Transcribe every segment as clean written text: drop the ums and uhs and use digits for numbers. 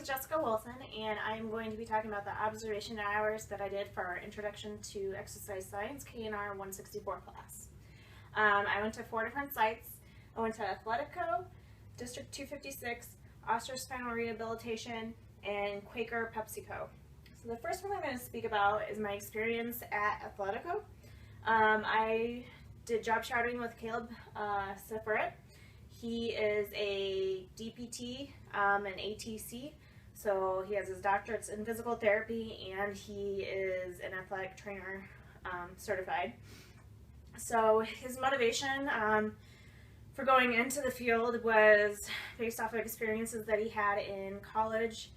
Jessica Wilson, and I'm going to be talking about the observation hours that I did for our Introduction to Exercise Science KNR164 class. I went to 4 different sites. I went to Athletico, District 256, Osteospinal Rehabilitation, and Quaker PepsiCo. So the first one I'm going to speak about is my experience at Athletico. I did job shadowing with Caleb Separate. He is a DPT and ATC, so he has his doctorates in physical therapy and he is an athletic trainer certified. So his motivation for going into the field was based off of experiences that he had in college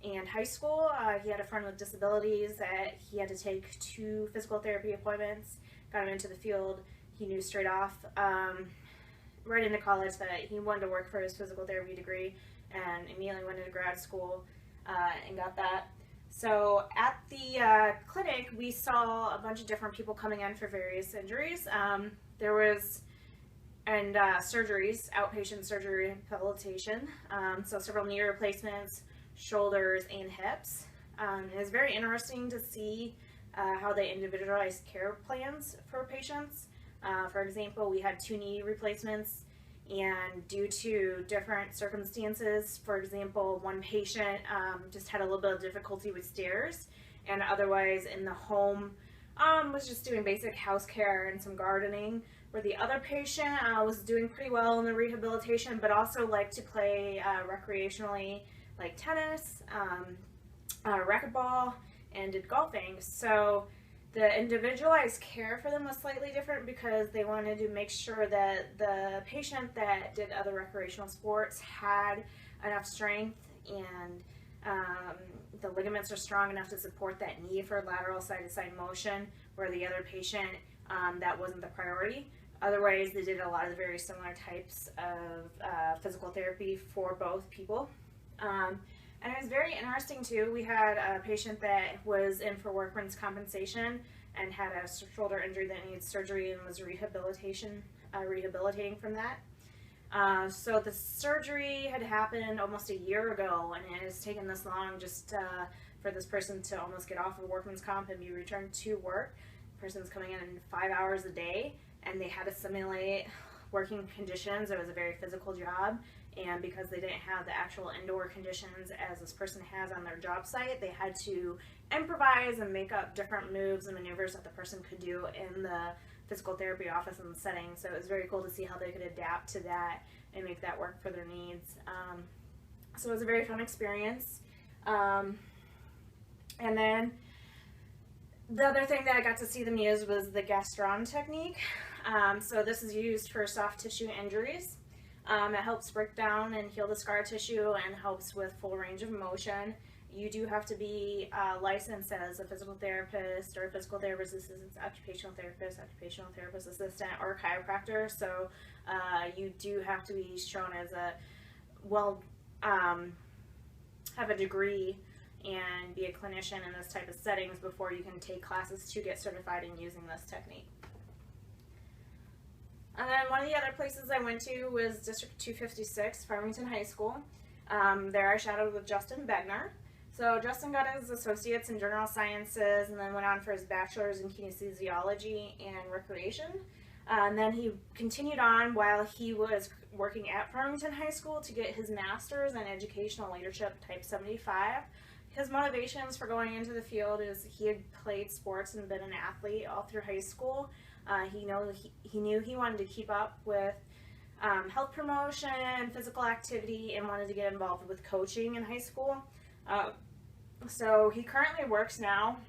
and high school. He had a friend with disabilities that he had to take 2 physical therapy appointments, got him into the field. He knew straight off right into college that he wanted to work for his physical therapy degree, and immediately went into grad school and got that. So at the clinic, we saw a bunch of different people coming in for various injuries. There was surgeries, outpatient surgery rehabilitation, so several knee replacements, shoulders, and hips. It was very interesting to see how they individualized care plans for patients. For example, we had 2 knee replacements, and due to different circumstances, for example, one patient just had a little bit of difficulty with stairs, and otherwise in the home was just doing basic house care and some gardening, where the other patient was doing pretty well in the rehabilitation, but also liked to play recreationally, like tennis, racquetball, and did golfing. So the individualized care for them was slightly different because they wanted to make sure that the patient that did other recreational sports had enough strength and the ligaments are strong enough to support that knee for lateral side-to-side motion, where the other patient, that wasn't the priority. Otherwise, they did a lot of the very similar types of physical therapy for both people. And it was very interesting too. We had a patient that was in for workman's compensation and had a shoulder injury that needed surgery and was rehabilitating from that. So the surgery had happened almost a year ago, and it has taken this long just for this person to almost get off of workman's comp and be returned to work. The person's coming in 5 hours a day, and they had to simulate working conditions. It was a very physical job, and because they didn't have the actual indoor conditions as this person has on their job site, they had to improvise and make up different moves and maneuvers that the person could do in the physical therapy office and setting. So it was very cool to see how they could adapt to that and make that work for their needs. So it was a very fun experience. And then the other thing that I got to see them use was the Gastron technique. So this is used for soft tissue injuries. It helps break down and heal the scar tissue and helps with full range of motion. You do have to be licensed as a physical therapist or physical therapist assistant, occupational therapist assistant, or chiropractor. So you do have to be shown as have a degree and be a clinician in this type of settings before you can take classes to get certified in using this technique. And then one of the other places I went to was District 256, Farmington High School. There I shadowed with Justin Begner. So Justin got his associates in general sciences and then went on for his bachelor's in kinesiology and recreation. And then he continued on while he was working at Farmington High School to get his master's in educational leadership type 75. His motivations for going into the field is he had played sports and been an athlete all through high school. He knew he wanted to keep up with health promotion, physical activity, and wanted to get involved with coaching in high school. So he currently works now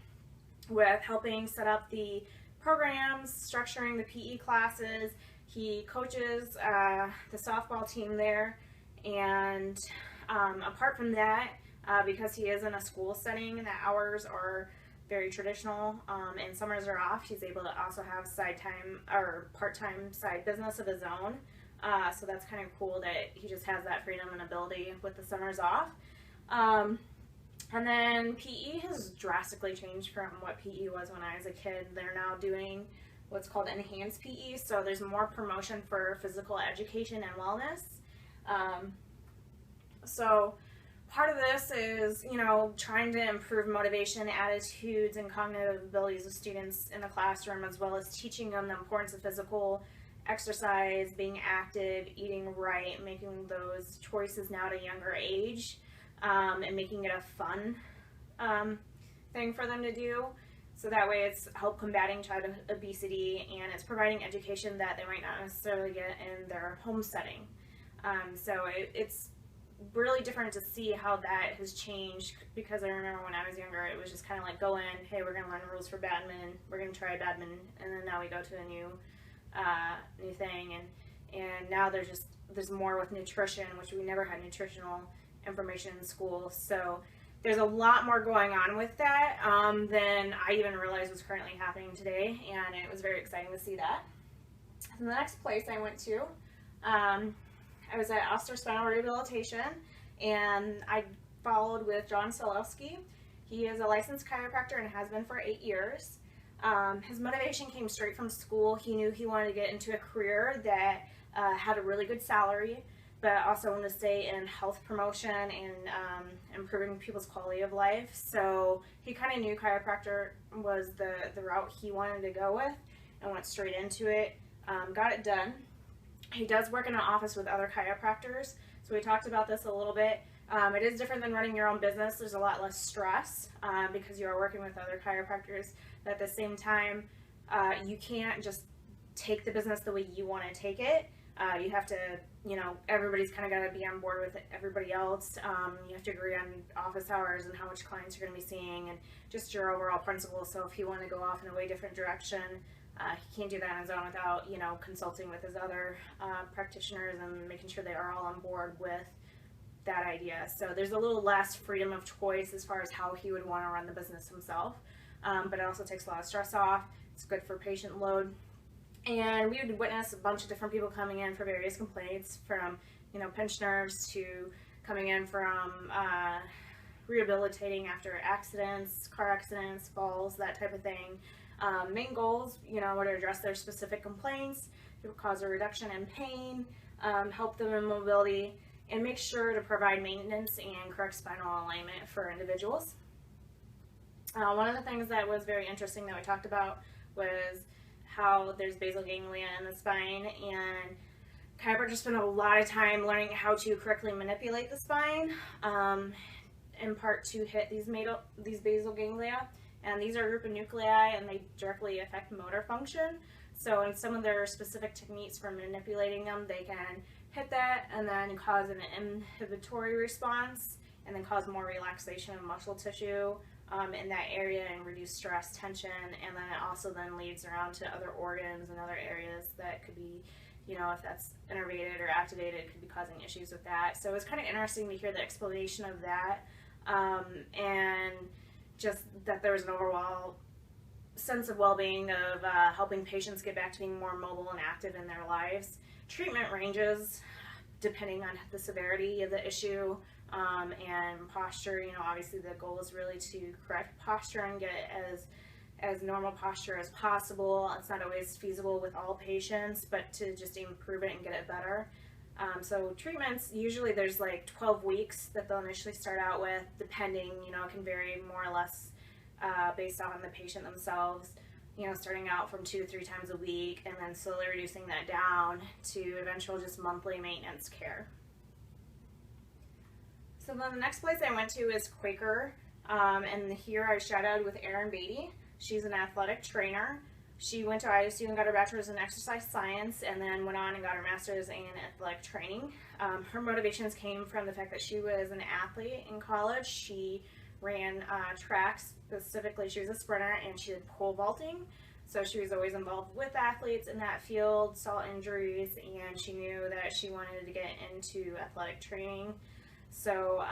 with helping set up the programs, structuring the PE classes. He coaches the softball team there, and apart from that, because he is in a school setting, the hours are very traditional, and summers are off, he's able to also have side time or part-time side business of his own. So that's kind of cool that he just has that freedom and ability with the summers off. And then PE has drastically changed from what PE was when I was a kid. They're now doing what's called enhanced PE, so there's more promotion for physical education and wellness. So part of this is, trying to improve motivation, attitudes, and cognitive abilities of students in the classroom, as well as teaching them the importance of physical exercise, being active, eating right, making those choices now at a younger age, and making it a fun thing for them to do. So that way it's help combating child obesity, and it's providing education that they might not necessarily get in their home setting. So it's really different to see how that has changed, because I remember when I was younger, it was just kind of like go in, hey, we're going to learn the rules for badminton, we're going to try badminton, and then now we go to a new thing, and now there's more with nutrition, which we never had nutritional information in school. So there's a lot more going on with that than I even realized was currently happening today, and it was very exciting to see that. And the next place I went to, I was at Spinal Rehabilitation, and I followed with John Solowski. He is a licensed chiropractor and has been for 8 years. His motivation came straight from school. He knew he wanted to get into a career that had a really good salary, but also wanted to stay in health promotion and improving people's quality of life. So he kind of knew chiropractor was the route he wanted to go with, and went straight into it, got it done. He does work in an office with other chiropractors, so we talked about this a little bit. It is different than running your own business. There's a lot less stress because you are working with other chiropractors, but at the same time, you can't just take the business the way you want to take it. You have to, everybody's kind of got to be on board with everybody else. You have to agree on office hours and how much clients you're going to be seeing, and just your overall principles. So if you want to go off in a way different direction, he can't do that on his own without, consulting with his other practitioners and making sure they are all on board with that idea. So there's a little less freedom of choice as far as how he would want to run the business himself, but it also takes a lot of stress off. It's good for patient load. And we would witness a bunch of different people coming in for various complaints, from, pinched nerves to coming in from rehabilitating after accidents, car accidents, falls, that type of thing. Main goals, were to address their specific complaints, to cause a reduction in pain, help them in mobility, and make sure to provide maintenance and correct spinal alignment for individuals. One of the things that was very interesting that we talked about was how there's basal ganglia in the spine, and chiropractors spend a lot of time learning how to correctly manipulate the spine, in part to hit these basal ganglia. And these are a group of nuclei, and they directly affect motor function. So in some of their specific techniques for manipulating them, they can hit that and then cause an inhibitory response, and then cause more relaxation of muscle tissue in that area, and reduce stress, tension, and then it also then leads around to other organs and other areas that could be, if that's innervated or activated, could be causing issues with that. So it's kind of interesting to hear the explanation of that, and just that there was an overall sense of well-being of helping patients get back to being more mobile and active in their lives. Treatment ranges depending on the severity of the issue, and posture. Obviously the goal is really to correct posture and get it as normal posture as possible. It's not always feasible with all patients, but to just improve it and get it better. So treatments, usually there's like 12 weeks that they'll initially start out with, depending, it can vary more or less based on the patient themselves, starting out from 2 to 3 times a week, and then slowly reducing that down to eventual just monthly maintenance care. So then the next place I went to is Quaker, and here I shadowed with Erin Beatty. She's an athletic trainer. She went to ISU and got her bachelor's in exercise science, and then went on and got her master's in athletic training. Her motivations came from the fact that she was an athlete in college. She ran track, specifically she was a sprinter, and she did pole vaulting. So she was always involved with athletes in that field, saw injuries, and she knew that she wanted to get into athletic training. So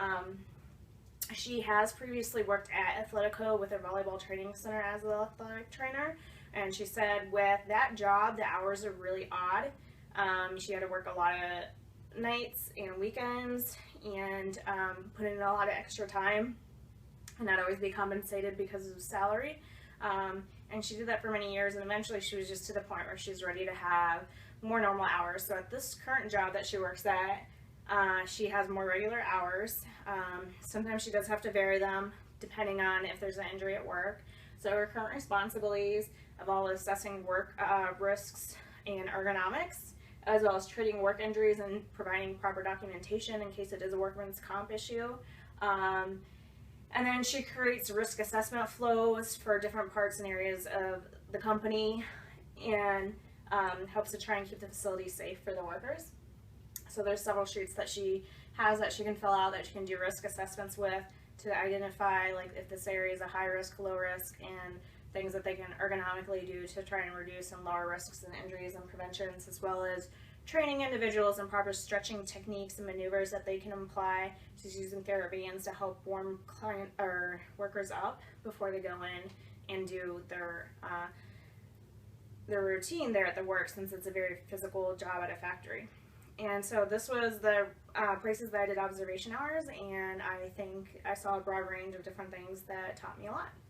she has previously worked at Athletico with their volleyball training center as an athletic trainer. And she said with that job, the hours are really odd. She had to work a lot of nights and weekends, and put in a lot of extra time, and not always be compensated because of salary. And she did that for many years, and eventually she was just to the point where she's ready to have more normal hours. So at this current job that she works at, She has more regular hours. Sometimes she does have to vary them depending on if there's an injury at work. So her current responsibilities involve assessing work risks and ergonomics, as well as treating work injuries and providing proper documentation in case it is a workman's comp issue. And then she creates risk assessment flows for different parts and areas of the company, and helps to try and keep the facility safe for the workers. So there's several sheets that she has that she can fill out, that she can do risk assessments with, to identify like if this area is a high risk, low risk, and things that they can ergonomically do to try and reduce and lower risks and injuries and preventions, as well as training individuals in proper stretching techniques and maneuvers that they can apply. She's using Therabands to help warm client or workers up before they go in and do their routine there at the work, since it's a very physical job at a factory. And so this was the places that I did observation hours, and I think I saw a broad range of different things that taught me a lot.